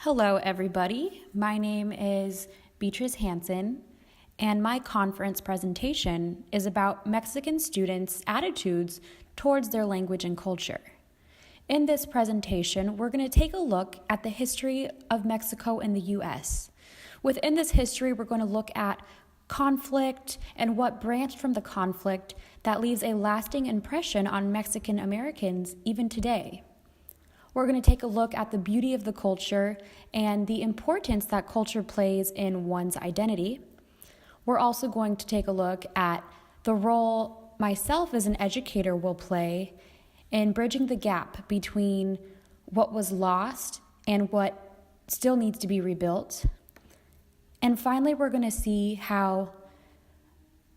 Hello, everybody. My name is Beatriz Hansen, and my conference presentation is about Mexican students' attitudes towards their language and culture. In this presentation, we're going to take a look at the history of Mexico and the U.S. Within this history, we're going to look at conflict and what branched from the conflict that leaves a lasting impression on Mexican Americans even today. We're going to take a look at the beauty of the culture and the importance that culture plays in one's identity. We're also going to take a look at the role myself as an educator will play in bridging the gap between what was lost and what still needs to be rebuilt. And finally, we're going to see how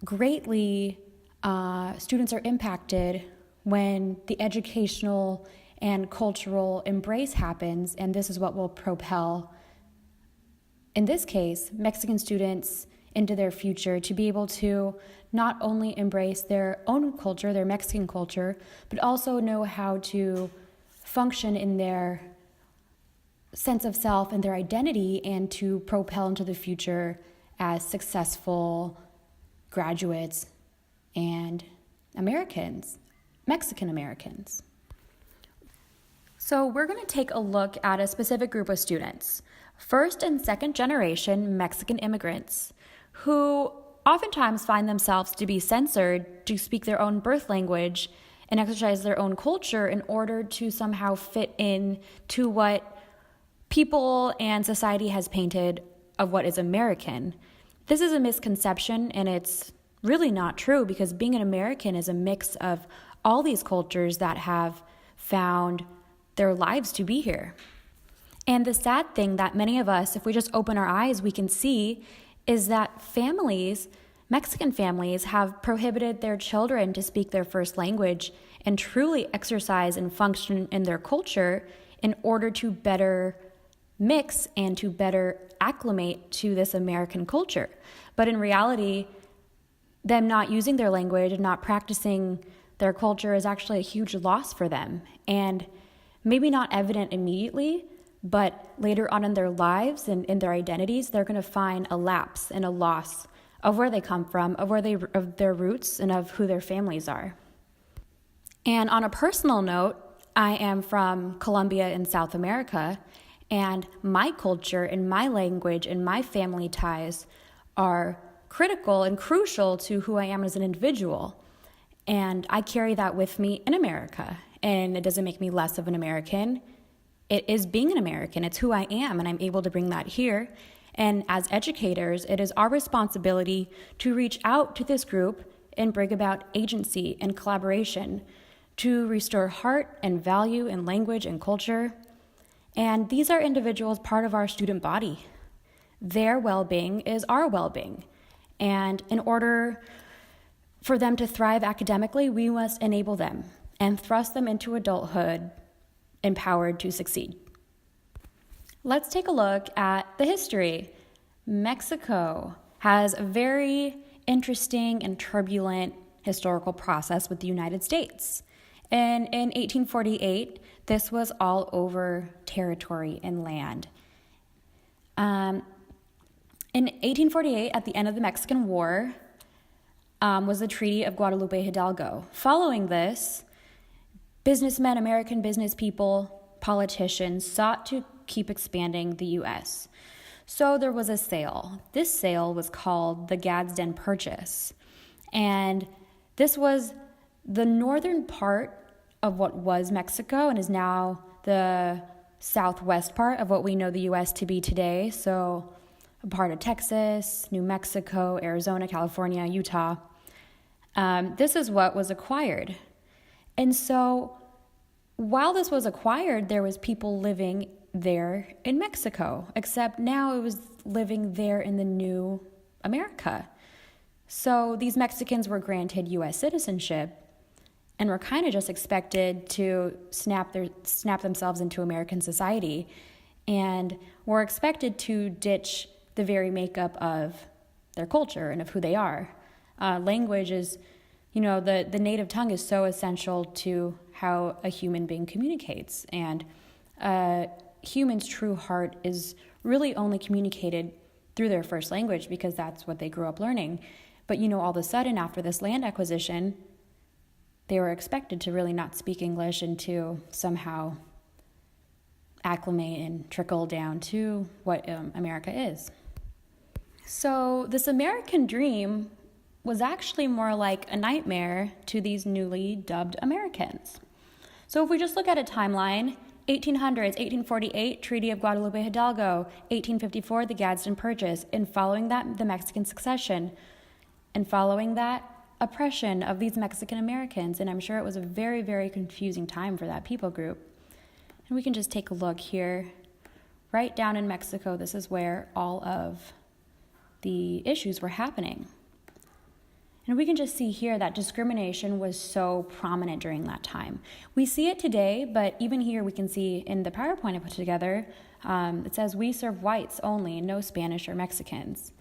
greatly students are impacted when the educational and cultural embrace happens, and this is what will propel, in this case, Mexican students into their future to be able to not only embrace their own culture, their Mexican culture, but also know how to function in their sense of self and their identity and to propel into the future as successful graduates and Americans, Mexican Americans. So we're going to take a look at a specific group of students, first and second generation Mexican immigrants, who oftentimes find themselves to be censored to speak their own birth language and exercise their own culture in order to somehow fit in to what people and society has painted of what is American. This is a misconception, and it's really not true, because being an American is a mix of all these cultures that have found their lives to be here. And the sad thing that many of us, if we just open our eyes, we can see is that families, Mexican families, have prohibited their children to speak their first language and truly exercise and function in their culture in order to better mix and to better acclimate to this American culture. But in reality, them not using their language and not practicing their culture is actually a huge loss for them. And maybe not evident immediately, but later on in their lives and in their identities, they're going to find a lapse and a loss of where they come from, of their roots, and of who their families are. And on a personal note, I am from Colombia in South America, and my culture and my language and my family ties are critical and crucial to who I am as an individual. And I carry that with me in America. And it doesn't make me less of an American. It is being an American. It's who I am, and I'm able to bring that here. And as educators, it is our responsibility to reach out to this group and bring about agency and collaboration to restore heart and value in language and culture. And these are individuals part of our student body. Their well-being is our well-being. And in order for them to thrive academically, we must enable them and thrust them into adulthood empowered to succeed. Let's take a look at the history. Mexico has a very interesting and turbulent historical process with the United States. And in 1848, this was all over territory and land. In 1848, at the end of the Mexican War, was the Treaty of Guadalupe Hidalgo. Following this, businessmen, American business people, politicians sought to keep expanding the U.S. So there was a sale. This sale was called the Gadsden Purchase. And this was the northern part of what was Mexico and is now the southwest part of what we know the U.S. to be today. So a part of Texas, New Mexico, Arizona, California, Utah. This is what was acquired. And so while this was acquired, there was people living there in Mexico, except now it was living there in the new America. So these Mexicans were granted U.S. citizenship and were kind of just expected to snap themselves into American society, and were expected to ditch the very makeup of their culture and of who they are. Language is, the native tongue is so essential to how a human being communicates. And humans' true heart is really only communicated through their first language because that's what they grew up learning. But all of a sudden, after this land acquisition, they were expected to really not speak English and to somehow acclimate and trickle down to what America is. So this American dream was actually more like a nightmare to these newly dubbed Americans. So if we just look at a timeline, 1800s, 1848, Treaty of Guadalupe Hidalgo, 1854, the Gadsden Purchase, and following that, the Mexican Succession, and following that, oppression of these Mexican Americans. And I'm sure it was a very, very confusing time for that people group. And we can just take a look here. Right down in Mexico, this is where all of the issues were happening. And we can just see here that discrimination was so prominent during that time. We see it today, but even here we can see in the PowerPoint I put together, it says, "We serve whites only, no Spanish or Mexicans."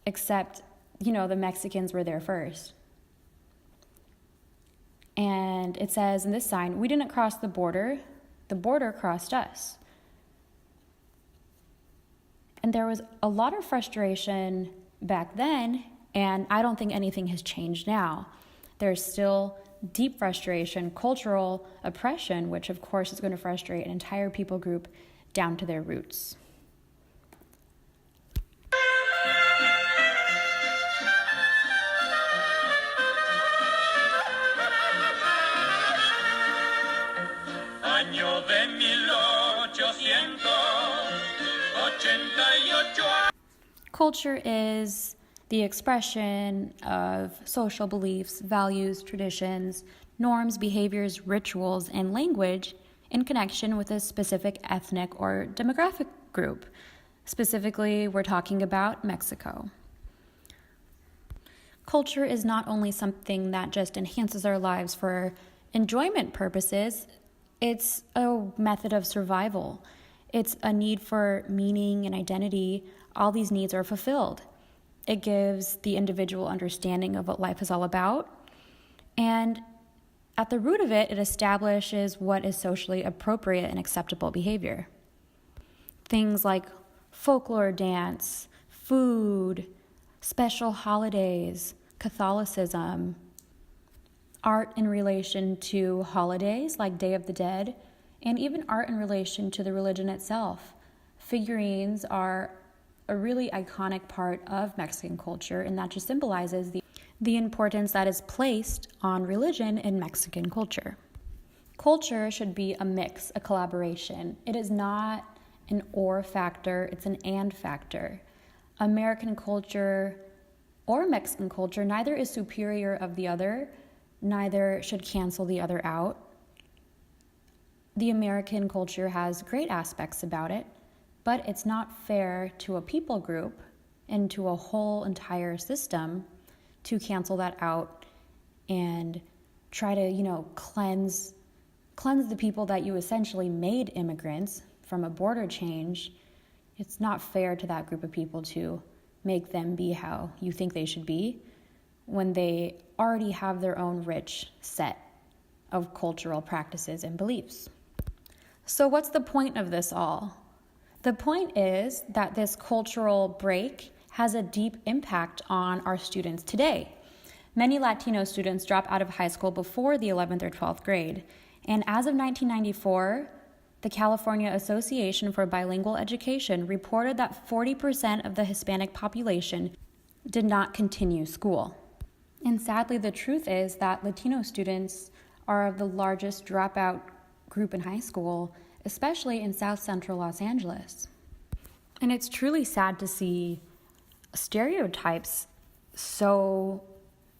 Except, the Mexicans were there first. And it says in this sign, "We didn't cross the border crossed us." And there was a lot of frustration back then, and I don't think anything has changed now. There's still deep frustration, cultural oppression, which of course is going to frustrate an entire people group down to their roots. Año de 1888. Culture is the expression of social beliefs, values, traditions, norms, behaviors, rituals, and language in connection with a specific ethnic or demographic group. Specifically, we're talking about Mexico. Culture is not only something that just enhances our lives for enjoyment purposes, it's a method of survival. It's a need for meaning and identity. All these needs are fulfilled. It gives the individual understanding of what life is all about. And at the root of it, it establishes what is socially appropriate and acceptable behavior. Things like folklore dance, food, special holidays, Catholicism, art in relation to holidays like Day of the Dead, and even art in relation to the religion itself. Figurines are a really iconic part of Mexican culture, and that just symbolizes the importance that is placed on religion in Mexican culture. Culture should be a mix, a collaboration. It is not an or factor, it's an and factor. American culture or Mexican culture, neither is superior of the other, neither should cancel the other out. The American culture has great aspects about it, but it's not fair to a people group and to a whole entire system to cancel that out and try to, cleanse the people that you essentially made immigrants from a border change. It's not fair to that group of people to make them be how you think they should be when they already have their own rich set of cultural practices and beliefs. So what's the point of this all? The point is that this cultural break has a deep impact on our students today. Many Latino students drop out of high school before the 11th or 12th grade. And as of 1994, the California Association for Bilingual Education reported that 40% of the Hispanic population did not continue school. And sadly, the truth is that Latino students are the largest dropout group in high school, especially in South Central Los Angeles. And it's truly sad to see stereotypes so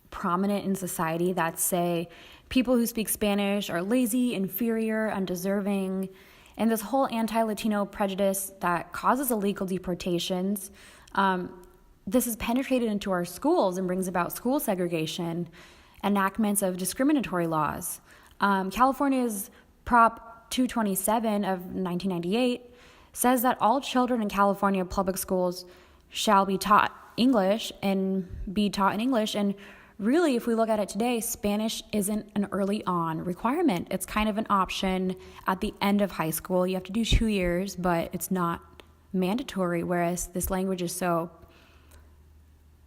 prominent in society that say people who speak Spanish are lazy, inferior, undeserving, and this whole anti-Latino prejudice that causes illegal deportations. This is penetrated into our schools and brings about school segregation, enactments of discriminatory laws. California's Prop 227 of 1998 says that all children in California public schools shall be taught English and be taught in English and really, if we look at it today, Spanish isn't an early on requirement. It's kind of an option at the end of high school. You have to do 2 years, but it's not mandatory, whereas this language is so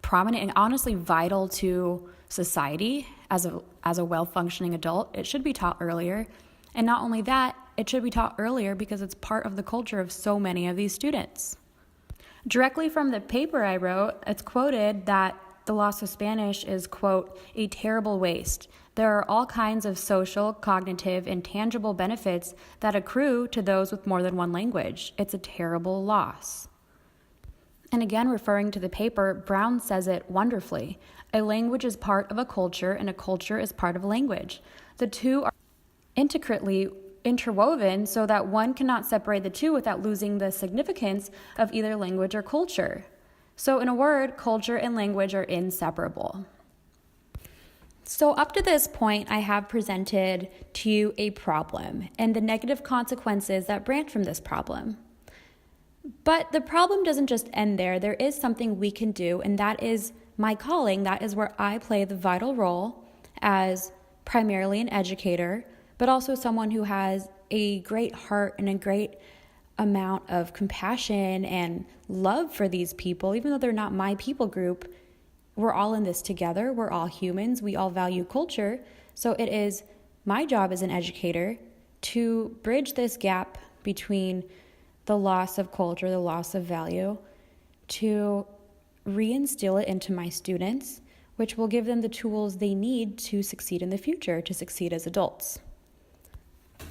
prominent and honestly vital to society as a well-functioning adult. It should be taught earlier. And not only that, it should be taught earlier because it's part of the culture of so many of these students. Directly from the paper I wrote, it's quoted that the loss of Spanish is, quote, a terrible waste. There are all kinds of social, cognitive, and tangible benefits that accrue to those with more than one language. It's a terrible loss. And again, referring to the paper, Brown says it wonderfully. A language is part of a culture, and a culture is part of a language. The two are intricately interwoven so that one cannot separate the two without losing the significance of either language or culture. So in a word, culture and language are inseparable. So up to this point, I have presented to you a problem and the negative consequences that branch from this problem. But the problem doesn't just end there. There is something we can do, and that is my calling. That is where I play the vital role as primarily an educator, but also someone who has a great heart and a great amount of compassion and love for these people. Even though they're not my people group, we're all in this together. We're all humans. We all value culture. So it is my job as an educator to bridge this gap between the loss of culture, the loss of value, to reinstill it into my students, which will give them the tools they need to succeed in the future, to succeed as adults.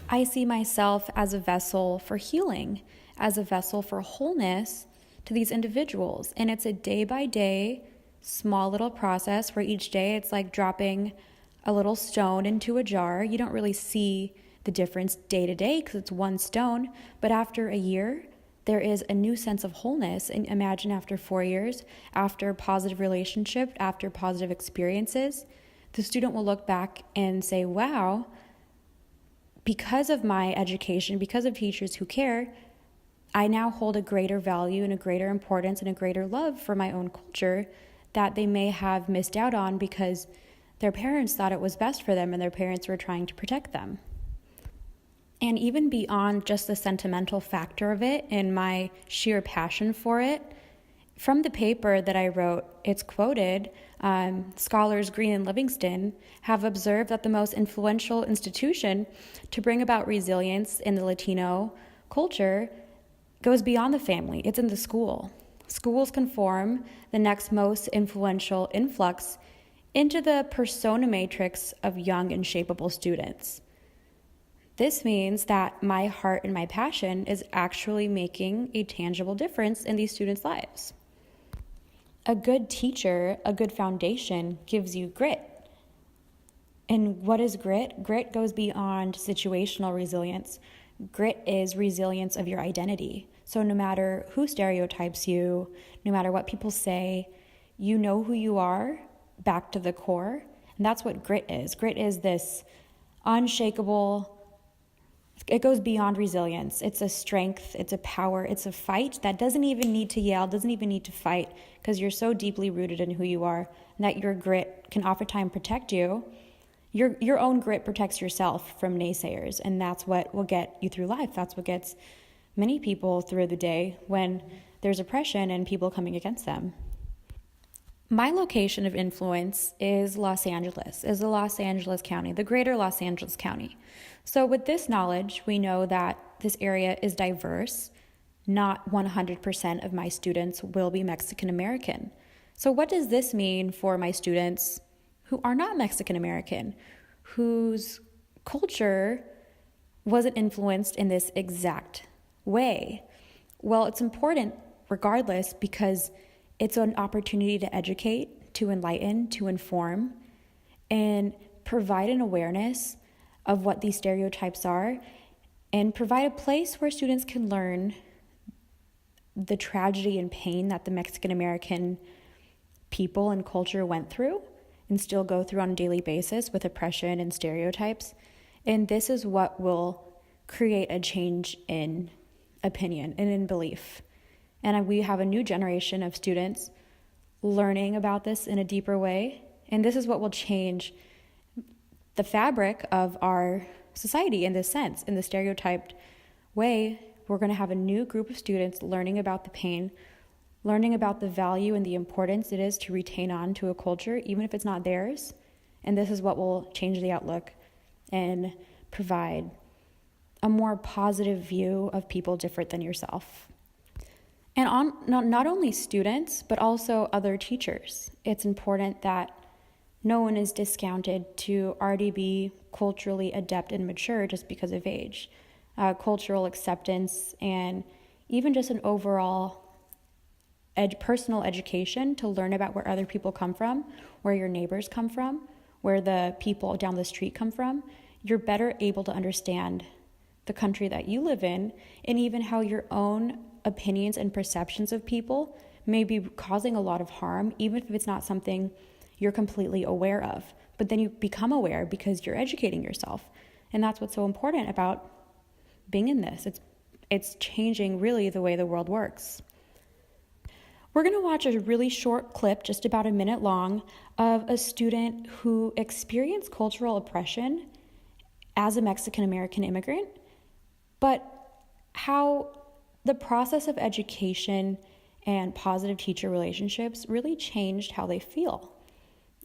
I see myself as a vessel for healing, as a vessel for wholeness to these individuals. And it's a day-by-day, small little process where each day it's like dropping a little stone into a jar. You don't really see the difference day to day because it's one stone. But after a year, there is a new sense of wholeness. And imagine after 4 years, after positive relationship, after positive experiences, the student will look back and say, wow, because of my education, because of teachers who care, I now hold a greater value and a greater importance and a greater love for my own culture that they may have missed out on because their parents thought it was best for them and their parents were trying to protect them. And even beyond just the sentimental factor of it and my sheer passion for it, from the paper that I wrote, it's quoted, scholars Green and Livingston have observed that the most influential institution to bring about resilience in the Latino culture goes beyond the family. It's in the school. Schools can form the next most influential influx into the persona matrix of young and shapeable students. This means that my heart and my passion is actually making a tangible difference in these students' lives. A good teacher, a good foundation gives you grit. And what is grit? Grit goes beyond situational resilience. Grit is resilience of your identity. So no matter who stereotypes you, no matter what people say, you know who you are back to the core. And that's what grit is. Grit is this unshakable, it goes beyond resilience. It's a strength, it's a power, it's a fight that doesn't even need to yell, doesn't even need to fight, because you're so deeply rooted in who you are, and that your grit can oftentimes protect you. Your own grit protects yourself from naysayers, and that's what will get you through life. That's what gets many people through the day when there's oppression and people coming against them. My location of influence is Los Angeles, is the Los Angeles County, the greater Los Angeles County. So with this knowledge, we know that this area is diverse. Not 100% of my students will be Mexican American. So what does this mean for my students who are not Mexican American, whose culture wasn't influenced in this exact way? Well, it's important regardless because it's an opportunity to educate, to enlighten, to inform, and provide an awareness of what these stereotypes are, and provide a place where students can learn the tragedy and pain that the Mexican American people and culture went through and still go through on a daily basis with oppression and stereotypes. And this is what will create a change in opinion and in belief. And we have a new generation of students learning about this in a deeper way And this is what will change the fabric of our society in this sense. In the stereotyped way, we're going to have a new group of students learning about the pain, learning about the value and the importance it is to retain on to a culture, even if it's not theirs. And this is what will change the outlook and provide a more positive view of people different than yourself. And not only students, but also other teachers. It's important that no one is discounted to already be culturally adept and mature just because of age. Cultural acceptance and even just an overall personal education to learn about where other people come from, where your neighbors come from, where the people down the street come from. You're better able to understand the country that you live in, and even how your own opinions and perceptions of people may be causing a lot of harm, even if it's not something you're completely aware of. But then you become aware because you're educating yourself. And that's what's so important about being in this. It's changing really the way the world works. We're going to watch a really short clip, just about a minute long, of a student who experienced cultural oppression as a Mexican-American immigrant, but how the process of education and positive teacher relationships really changed how they feel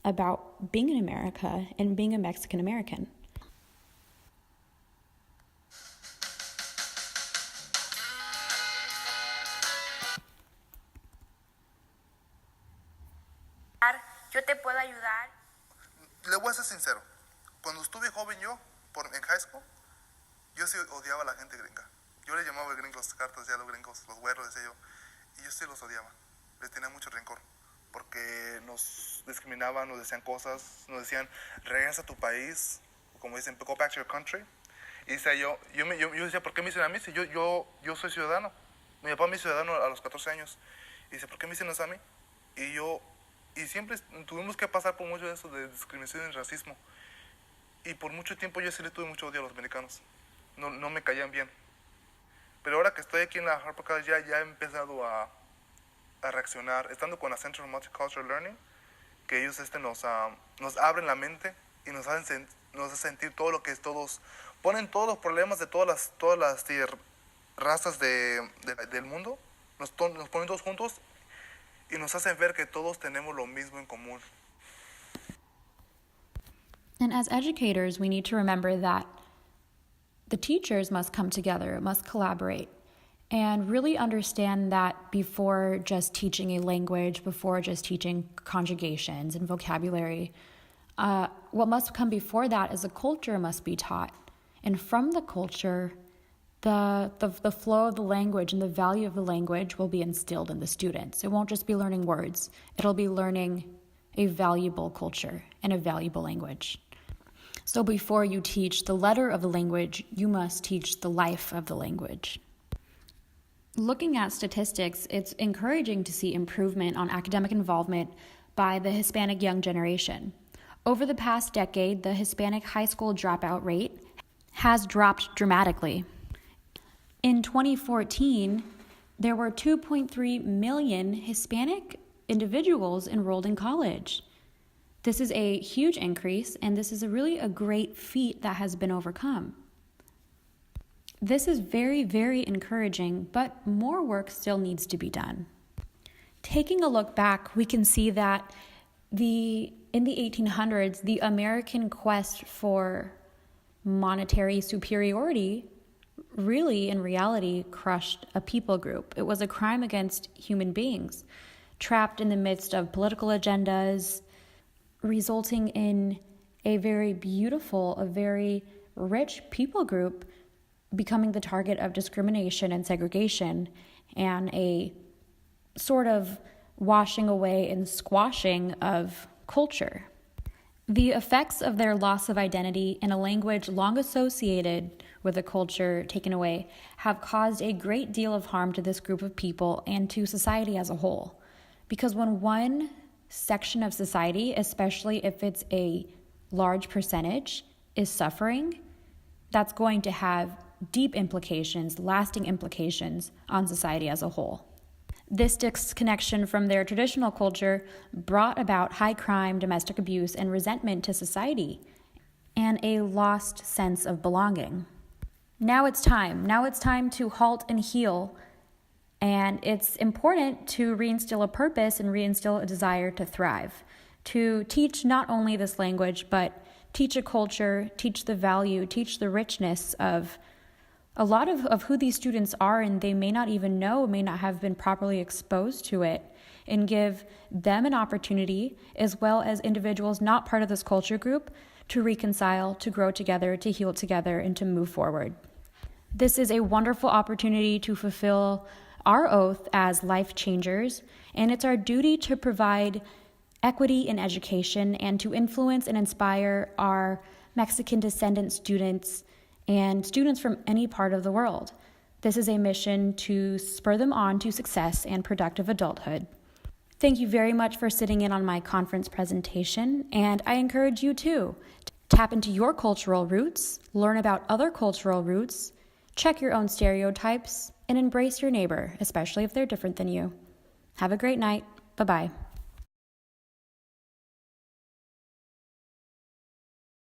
about being in America and being a Mexican-American. Yo te puedo ayudar. Le voy a ser sincero. Cuando estuve joven en high school, yo sí odiaba a la gente gringa. Yo le llamaba gringos, cartas, decía los gringos, los güeros, decía yo. Y yo sí los odiaba. Les tenía mucho rencor. Porque nos discriminaban, nos decían cosas, nos decían, regresa a tu país, como dicen, go back to your country. Y decía yo decía, ¿por qué me dicen a mí? Si yo soy ciudadano. Mi papá me hizo ciudadano a los 14 años. Y dice, ¿por qué me dicen eso a mí? Y siempre tuvimos que pasar por mucho de eso, de discriminación y racismo. Y por mucho tiempo yo sí le tuve mucho odio a los americanos. No me caían bien. Pero ahora que estoy aquí en la Harper College ya he empezado a reaccionar. Estando con la Center for Multicultural Learning, que ellos nos abren la mente y nos hacen sentir todo lo que es todos. Ponen todos los problemas de todas las razas del mundo. Nos ponen todos juntos y nos hacen ver que todos tenemos lo mismo en común. And as educators, we need to remember that the teachers must come together, must collaborate, and really understand that before just teaching a language, before just teaching conjugations and vocabulary, what must come before that is a culture must be taught. And from the culture, the flow of the language and the value of the language will be instilled in the students. It won't just be learning words. It'll be learning a valuable culture and a valuable language. So before you teach the letter of the language, you must teach the life of the language. Looking at statistics, it's encouraging to see improvement on academic involvement by the Hispanic young generation. Over the past decade, the Hispanic high school dropout rate has dropped dramatically. In 2014, there were 2.3 million Hispanic individuals enrolled in college. This is a huge increase, and this is a great feat that has been overcome. This is very, very encouraging, but more work still needs to be done. Taking a look back, we can see that in the 1800s, the American quest for monetary superiority really, in reality, crushed a people group. It was a crime against human beings, trapped in the midst of political agendas, resulting in a very beautiful, a very rich people group becoming the target of discrimination and segregation, and a sort of washing away and squashing of culture. The effects of their loss of identity in a language long associated with a culture taken away have caused a great deal of harm to this group of people and to society as a whole. Because when one section of society, especially if it's a large percentage, is suffering, that's going to have deep implications, lasting implications on society as a whole. This disconnection from their traditional culture brought about high crime, domestic abuse, and resentment to society, and a lost sense of belonging. Now it's time. Now it's time to halt and heal. And it's important to reinstill a purpose and reinstill a desire to thrive, to teach not only this language, but teach a culture, teach the value, teach the richness of a lot of who these students are, and they may not even know, may not have been properly exposed to it, and give them an opportunity, as well as individuals not part of this culture group, to reconcile, to grow together, to heal together, and to move forward. This is a wonderful opportunity to fulfill our oath as life changers, and it's our duty to provide equity in education and to influence and inspire our Mexican descendant students and students from any part of the world. This is a mission to spur them on to success and productive adulthood. Thank you very much for sitting in on my conference presentation, and I encourage you to tap into your cultural roots, learn about other cultural roots, check your own stereotypes, and embrace your neighbor, especially if they're different than you. Have a great night. Bye-bye.